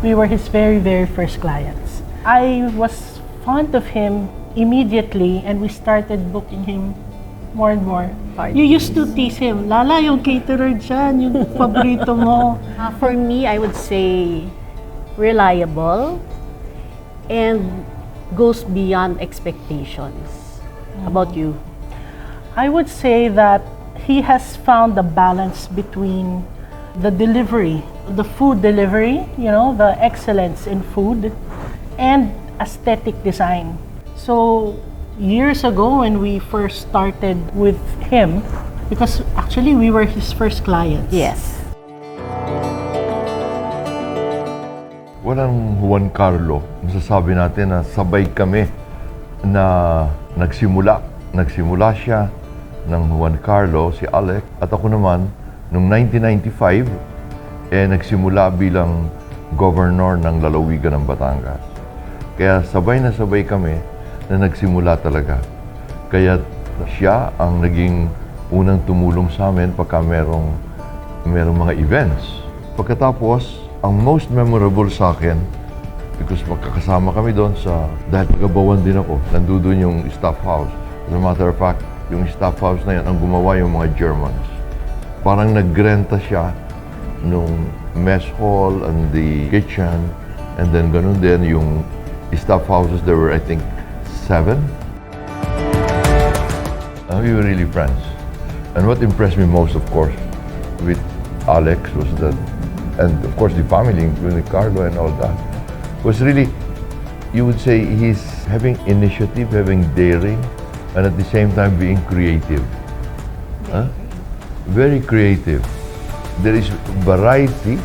We were his very, very first clients. I was fond of him immediately, and we started booking him more and more. You used to tease him, Lala, yung caterer dyan, yung paborito mo. For me, I would say reliable and goes beyond expectations. About you? I would say that he has found the balance between the delivery, the food delivery, you know, the excellence in food, and aesthetic design. So years ago when we first started with him, because actually we were his first clients. Yes. Walang Juan Carlo, masasabi natin na sabay kami na nagsimula siya ng Juan Carlo, si Alex, at ako naman, noong 1995, nagsimula bilang governor ng lalawigan ng Batangas. Kaya sabay na sabay kami na nagsimula talaga. Kaya siya ang naging unang tumulong sa amin pagka merong mga events. Pagkatapos, ang most memorable sa akin, because magkakasama kami doon dahil taga-Bawan din ako, nandun yung staff house. As a matter of fact, yung staff house na yan, ang gumawa yung mga Germans. Parang nagrenta siya nung mess hall and the kitchen, and then ganun din yung staff houses. There were, I think, 7. We were really friends. And what impressed me most, of course, with Alex was that, and of course the family, including Carlo and all that, was really, you would say, he's having initiative, having daring, and at the same time being creative. Very creative. There is variety,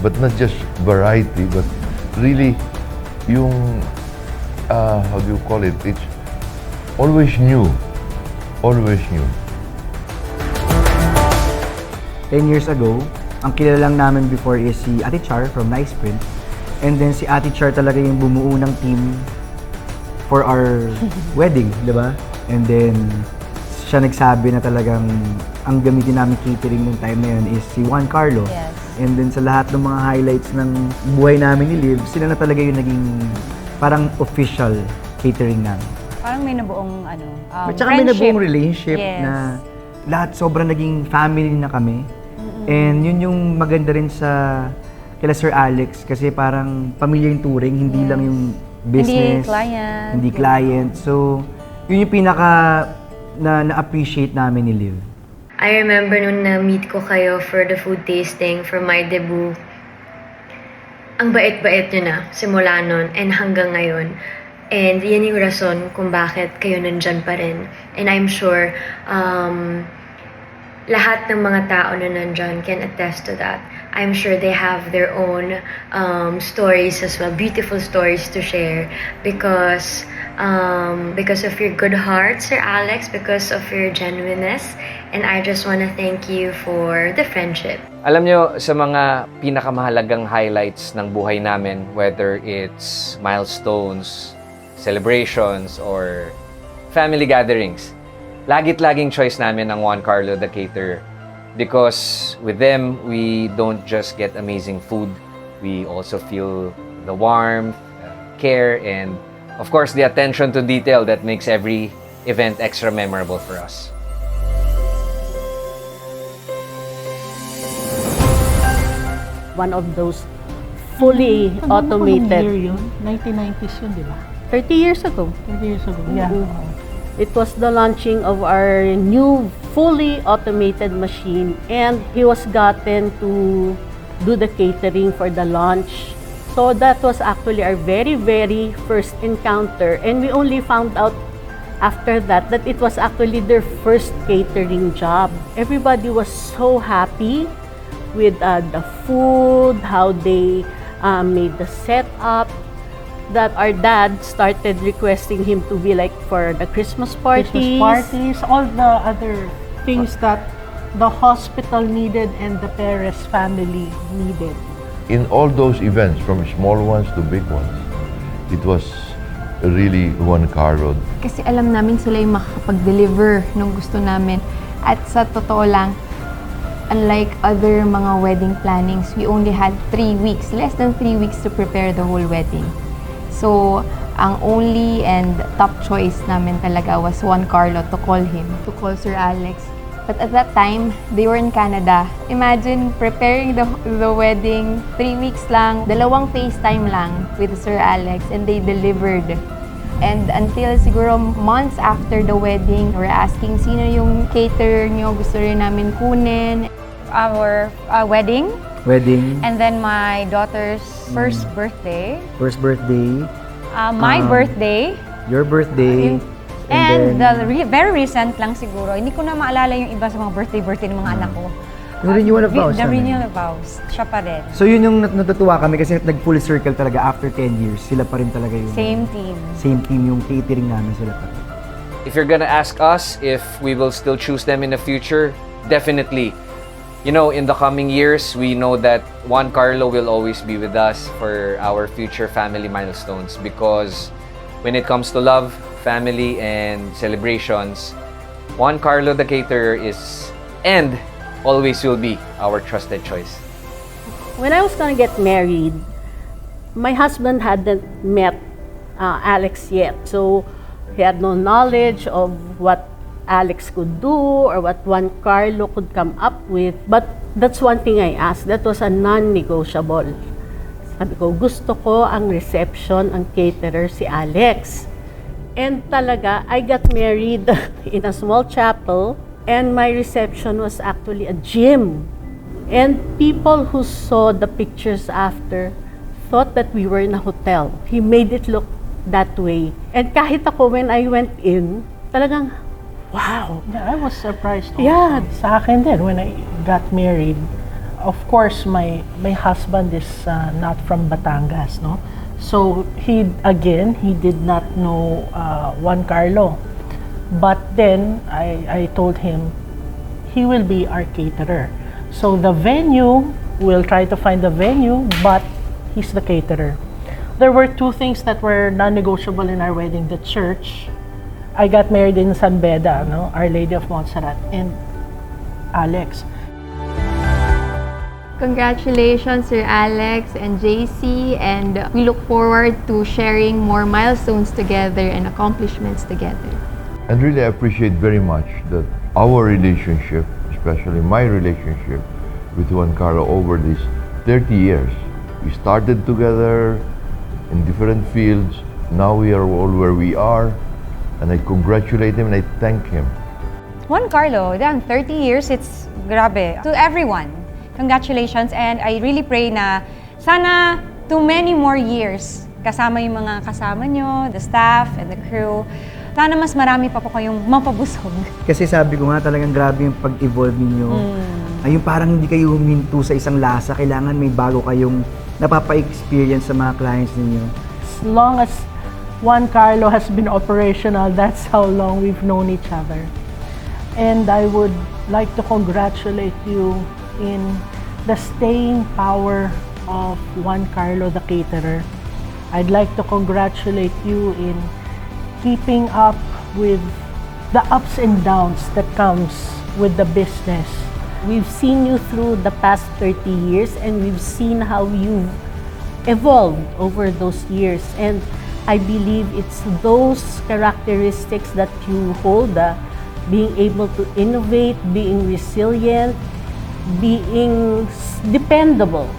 but not just variety, but really yung, how do you call it? It's always new. Always new. 10 years ago, ang kilala lang namin before is si Ate Char from Niceprint. And then si Ate Char talaga yung bumuo ng team for our wedding, di ba? And then siya nagsabi na talagang ang gamitin namin catering nung time na yun is si Juan Carlo. Yes. And then sa lahat ng mga highlights ng buhay namin ni Liv, sila na talaga yung naging parang official catering namin. Parang may nabuong At saka may nabuong relationship Yes. na lahat sobrang naging family na kami. And yun yung maganda rin sa kila Sir Alex kasi parang pamilya yung touring, hindi lang yung business. Hindi client. Hindi client. So, yun yung pinaka na-appreciate namin ni Liv. I remember nung na-meet ko kayo for the food tasting for my debut. Ang bait-bait nyo na, simula nun and hanggang ngayon. And yan yung rason kung bakit kayo nandyan pa rin. And I'm sure lahat ng mga tao na nandyan can attest to that. I'm sure they have their own stories as well, beautiful stories to share because of your good heart, Sir Alex, because of your genuineness, and I just want to thank you for the friendship. Alam nyo, sa mga pinakamahalagang highlights ng buhay namin, whether it's milestones, celebrations, or family gatherings, laging choice namin ang Juan Carlo the Caterer. Because with them, we don't just get amazing food. We also feel the warmth, care, and of course, the attention to detail that makes every event extra memorable for us. One of those fully automated. Year yun? 1990s yun, di ba? 30 years ago. 30 years ago, yeah. It was the launching of our new fully automated machine, and he was gotten to do the catering for the launch. So that was actually our very, very first encounter, and we only found out after that that it was actually their first catering job. Everybody was so happy with the food, how they made the setup, that our dad started requesting him to be like for the Christmas parties. All the other things that the hospital needed and the Perez family needed. In all those events, from small ones to big ones, it was really Juan Carlo. Kasi alam namin sila yung makakapag-deliver ng gusto namin. At sa totoo lang, unlike other mga wedding plannings, we only had 3 weeks, less than 3 weeks to prepare the whole wedding. So, ang only and top choice namin talaga was Juan Carlo to call Sir Alex. But at that time, they were in Canada. Imagine preparing the wedding, 3 weeks lang, 2 FaceTime lang with Sir Alex, and they delivered. And until siguro months after the wedding, we're asking sino yung caterer nyo, gusto rin namin kunin. Our wedding, Wedding, and then my daughter's first birthday, first birthday, my birthday, your birthday, and then, very recent lang siguro. Hindi ko na maalala yung iba sa mga birthday ng mga anak ko. yung renewal of vows The namin. renewal of vows. Siya pa rin. So yun yung natutuwa kami kasi nag-full circle talaga after 10 years. Sila pa rin talaga yung Same team. same team yung catering namin, sila pa rin. If you're gonna ask us if we will still choose them in the future, definitely. You know, in the coming years, we know that Juan Carlo will always be with us for our future family milestones because when it comes to love, family, and celebrations, Juan Carlo the caterer is and always will be our trusted choice. When I was gonna get married, my husband hadn't met Alex yet. So he had no knowledge of what Alex could do or what Juan Carlo could come up with. But that's one thing I asked. That was a non-negotiable. Sabi ko, gusto ko ang reception, ang caterer si Alex. And talaga, I got married in a small chapel and my reception was actually a gym. And people who saw the pictures after thought that we were in a hotel. He made it look that way. And kahit ako, when I went in, talagang, wow! Yeah, I was surprised. Also. Yeah. Sa akin din, when I got married, of course, my husband is not from Batangas, no? So he did not know Juan Carlo. But then I told him he will be our caterer. So the venue, we'll try to find the venue, but he's the caterer. There were 2 things that were non-negotiable in our wedding: the church. I got married in San Beda, no? Our Lady of Montserrat, and Alex. Congratulations, Sir Alex and JC, and we look forward to sharing more milestones together and accomplishments together. And really, I appreciate very much that our relationship, especially my relationship with Juan Carlo over these 30 years. We started together in different fields. Now we are all where we are. And I congratulate him and I thank him. Juan Carlo, damn, 30 years, it's grabe. To everyone, congratulations, and I really pray na sana to many more years kasama yung mga kasama nyo, the staff and the crew. Sana mas marami pa po kayong mapabusog. Kasi sabi ko nga talagang grabe yung pag-evolve ninyo. Ay, yung parang hindi kayo huminto sa isang lasa. Kailangan may bago kayong napapa-experience sa mga clients ninyo. As long as Juan Carlo has been operational, that's how long we've known each other. And I would like to congratulate you in the staying power of Juan Carlo the caterer. I'd like to congratulate you in keeping up with the ups and downs that comes with the business. We've seen you through the past 30 years and we've seen how you've evolved over those years. And I believe it's those characteristics that you hold, being able to innovate, being resilient, being dependable,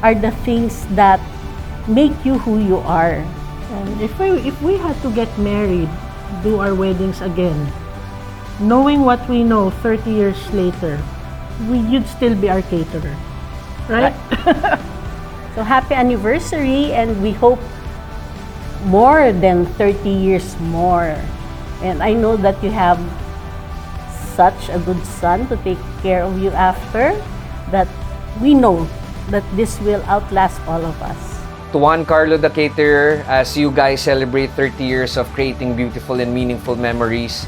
are the things that make you who you are. And if we had to get married, do our weddings again, knowing what we know 30 years later, you'd still be our caterer, right? So happy anniversary, and we hope more than 30 years more. And I know that you have such a good son to take care of you after, that we know that this will outlast all of us. To Juan Carlo the caterer, as you guys celebrate 30 years of creating beautiful and meaningful memories,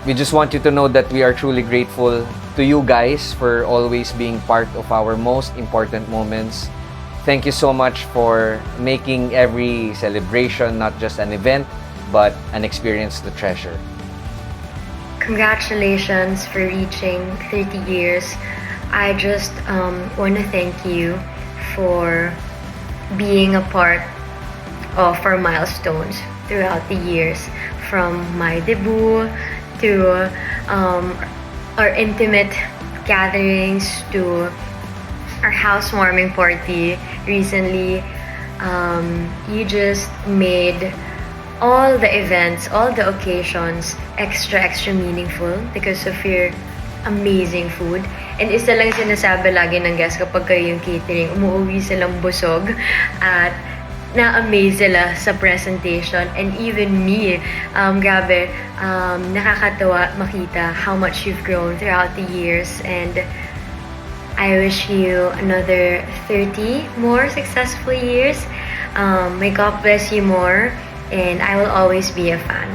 we just want you to know that we are truly grateful to you guys for always being part of our most important moments. Thank you so much for making every celebration not just an event, but an experience to treasure. congratulations for reaching 30 years. I just want to thank you for being a part of our milestones throughout the years, from my debut to our intimate gatherings to our housewarming party recently. You just made all the events, all the occasions extra meaningful because of your amazing food. And isa lang sinasabi lagi ng guests kapag kayo yung catering, umuwi silang busog at na-amaze sila sa presentation. And even me, grabe, nakakatawa makita how much you've grown throughout the years. And I wish you another 30 more successful years. May God bless you more. And I will always be a fan.